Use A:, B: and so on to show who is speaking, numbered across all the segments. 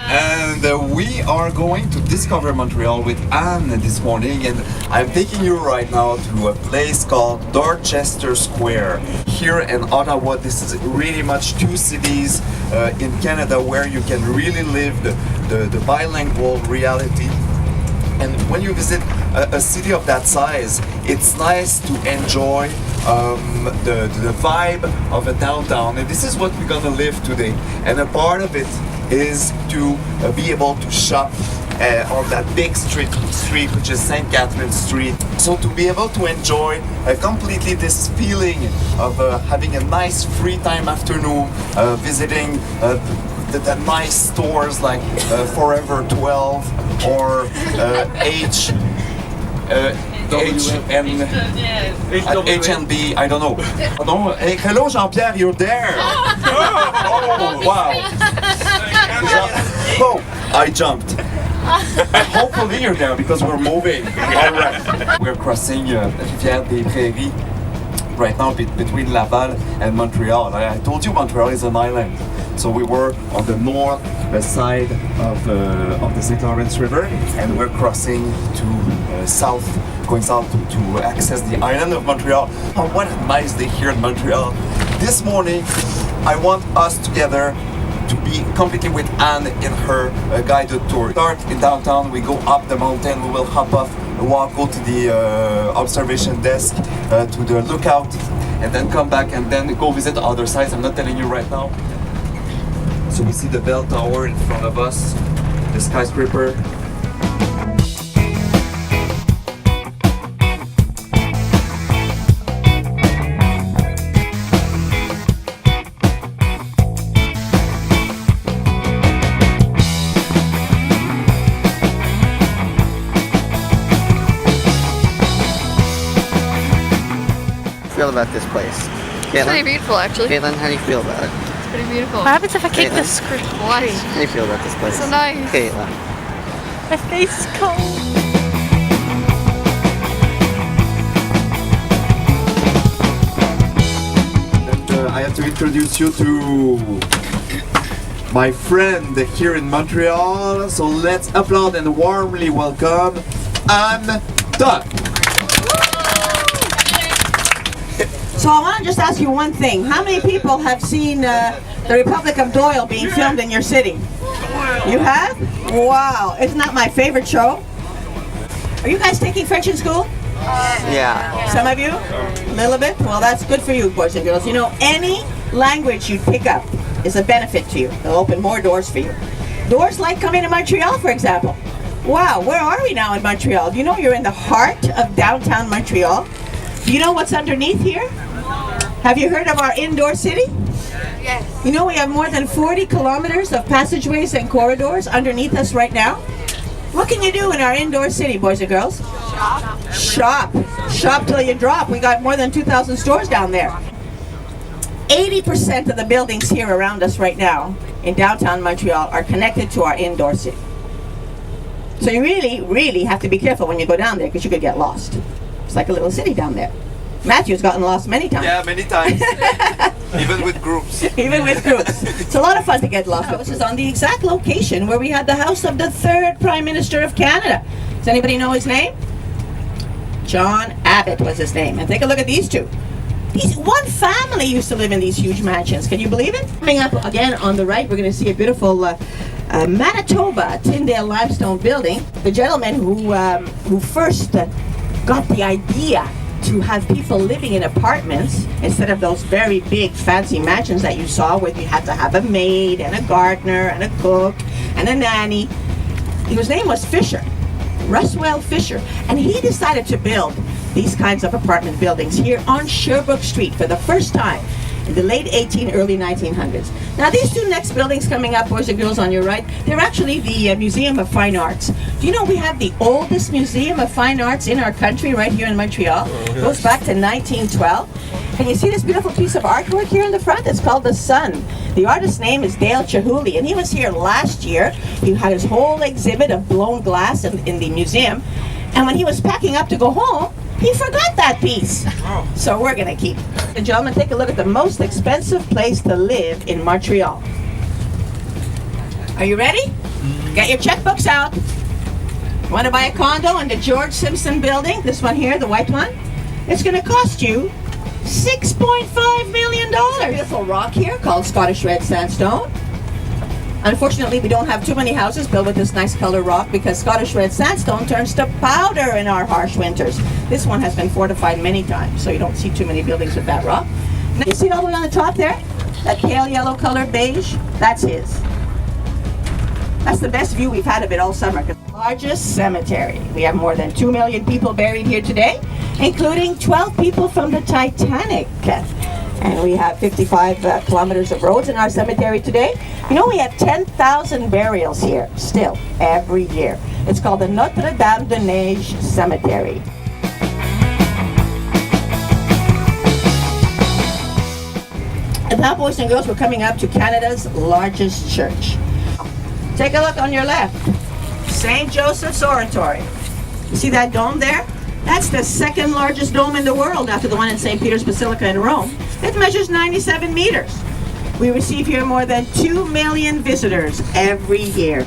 A: And we are going to discover Montreal with Anne this morning, and I'm taking you right now to a place called Dorchester Square. Here in Ottawa, this is really much two cities in Canada where you can really live the bilingual reality. And when you visit a city of that size, it's nice to enjoy the vibe of a downtown. And this is what we're gonna live today. And a part of it is to be able to shop on that big street which is St. Catherine Street. So to be able to enjoy completely this feeling of having a nice free time afternoon, visiting the nice stores like Forever 12 or H&B, I don't know. Hey, hello Jean-Pierre, you're there! Oh, wow! Oh, I jumped. Hopefully you're there because we're moving. Alright. We're crossing Rivière des Prairies right now between Laval and Montreal. I told you Montreal is an island. So we were on the north side of the St. Lawrence River, and we're crossing to south, going south to access the island of Montreal. Oh, what a nice day here in Montreal. This morning, I want us together to be completely with Anne in her guided tour. Start in downtown, we go up the mountain, we will hop off, walk, go to the observation desk, to the lookout, and then come back and then go visit the other sides. I'm not telling you right now. So we see the bell tower in front of us, the skyscraper.
B: Feel about this place?
C: It's pretty beautiful, actually.
B: Caitlin, how do you feel about it?
C: It's pretty beautiful.
D: What happens if I kick
B: Caitlin?
D: this screen?
C: What?
B: How do you feel about this place?
C: So nice.
B: Caitlin.
D: My face is cold.
A: And, I have to introduce you to my friend here in Montreal. So let's applaud and warmly welcome Anne Duck.
E: So I want to just ask you one thing. How many people have seen The Republic of Doyle being filmed in your city? You have? Wow. It's not my favorite show. Are you guys taking French in school?
B: Yeah.
E: Some of you? A little bit? Well, that's good for you, boys and girls. You know, any language you pick up is a benefit to you. It'll open more doors for you. Doors like coming to Montreal, for example. Wow, where are we now in Montreal? Do you know you're in the heart of downtown Montreal? Do you know what's underneath here? Have you heard of our indoor city?
C: Yes.
E: You know we have more than 40 kilometers of passageways and corridors underneath us right now. What can you do in our indoor city, boys and girls?
C: Shop.
E: Shop. Shop till you drop. We got more than 2,000 stores down there. 80% of the buildings here around us right now in downtown Montreal are connected to our indoor city. So you really, really have to be careful when you go down there because you could get lost. It's like a little city down there. Matthew's gotten lost many times.
A: Yeah, many times. Even with groups.
E: Even with groups. It's a lot of fun to get lost. This is on the exact location where we had the house of the third Prime Minister of Canada. Does anybody know his name? John Abbott was his name. And take a look at these two. One family used to live in these huge mansions. Can you believe it? Coming up again on the right, we're going to see a beautiful Manitoba Tyndale limestone building. The gentleman who first got the idea to have people living in apartments instead of those very big fancy mansions that you saw where you had to have a maid and a gardener and a cook and a nanny. His name was Fisher, Russell Fisher, and he decided to build these kinds of apartment buildings here on Sherbrooke Street for the first time in the late early 1900s. Now these two next buildings coming up, boys and girls, on your right, they're actually the Museum of Fine Arts. Do you know we have the oldest Museum of Fine Arts in our country right here in Montreal? It goes back to 1912. Can you see this beautiful piece of artwork here in the front? It's called The Sun. The artist's name is Dale Chihuly, and he was here last year. He had his whole exhibit of blown glass in the museum. And when he was packing up to go home, He forgot that piece. So we're going to keep it. Ladies and gentlemen, take a look at the most expensive place to live in Montreal. Are you ready? Get your checkbooks out. Want to buy a condo in the George Simpson building? This one here, the white one? It's going to cost you $6.5 million. There's a beautiful rock here called Scottish red sandstone. Unfortunately, we don't have too many houses built with this nice color rock because Scottish red sandstone turns to powder in our harsh winters. This one has been fortified many times, so you don't see too many buildings with that rock. Now, you see it all the way on the top there? That pale yellow color beige? That's his. That's the best view we've had of it all summer. Largest cemetery. We have more than 2 million people buried here today, including 12 people from the Titanic. And we have 55 kilometers of roads in our cemetery today. You know, we have 10,000 burials here, still, every year. It's called the Notre-Dame-de-Neige Cemetery. And now, boys and girls, we're coming up to Canada's largest church. Take a look on your left. St. Joseph's Oratory. You see that dome there? That's the second largest dome in the world after the one in St. Peter's Basilica in Rome. It measures 97 meters. We receive here more than 2 million visitors every year.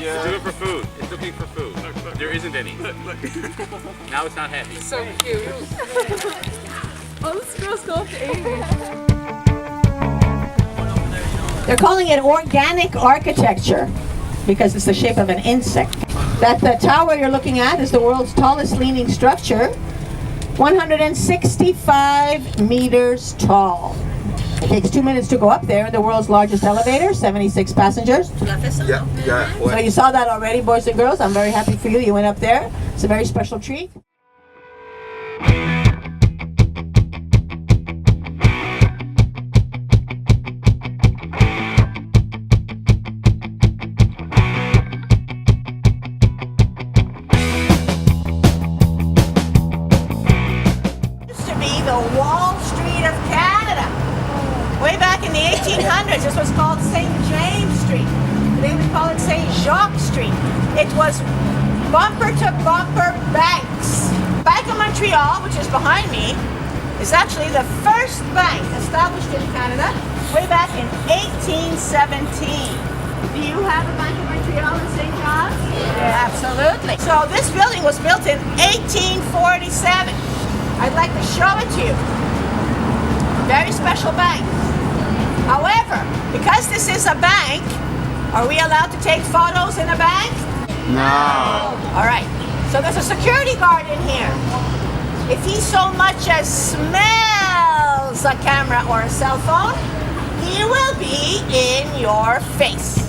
F: Do it for food. It's looking for food. There isn't any. Now it's not happy.
D: So cute. Oh, this girl's going to Amy.
E: They're calling it organic architecture because it's the shape of an insect. That the tower you're looking at is the world's tallest leaning structure, 165 meters tall. It takes 2 minutes to go up there. The world's largest elevator, 76 passengers.
A: Yeah.
E: So you saw that already, boys and girls. I'm very happy for you. You went up there. It's a very special treat. Used to be the Wall Street of Canada. Way back in the 1800s, this was called St. James Street. Today we call it St. Jacques Street. It was bumper-to-bumper banks. Bank of Montreal, which is behind me, is actually the first bank established in Canada way back in 1817. Do you have a Bank of Montreal in St. John's? Yeah. Absolutely. So this building was built in 1847. I'd like to show it to you. Very special bank. However, because this is a bank, are we allowed to take photos in a bank?
B: No.
E: All right. So there's a security guard in here. If he so much as smells a camera or a cell phone, he will be in your face.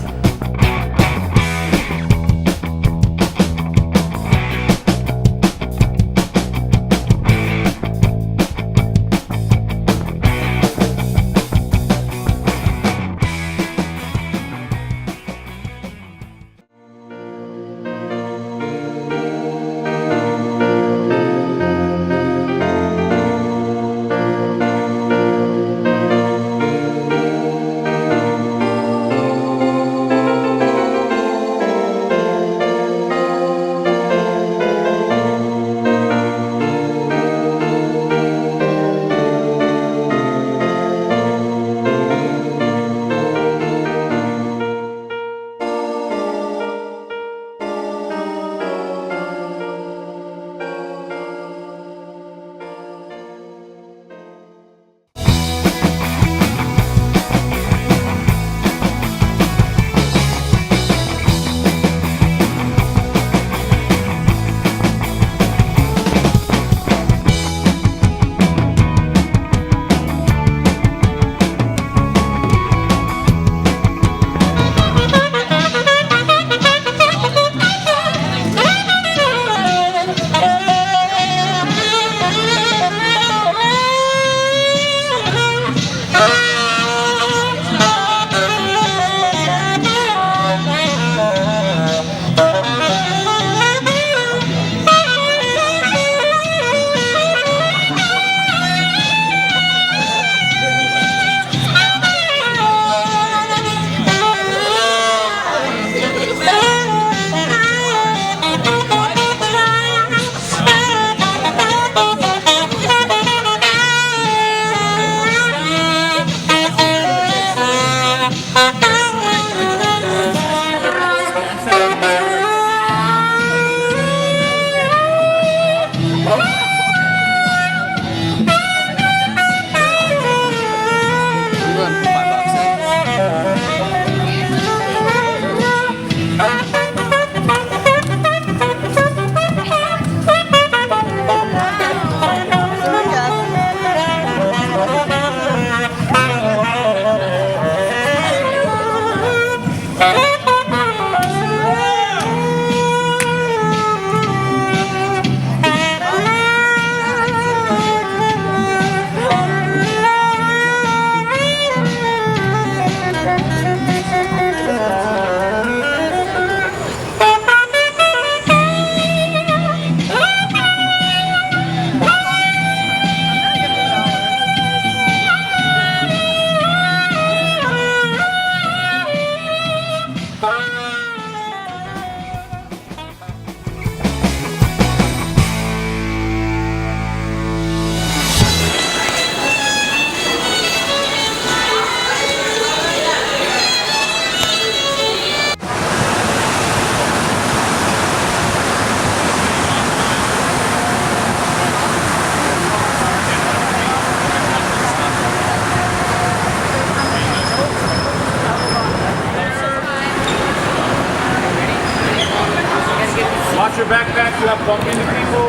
F: watch your backpack. You have bump into people.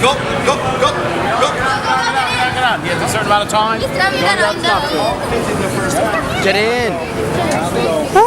A: Go, go, go, go.
F: Back it on. You have a certain amount of time.
B: Get in.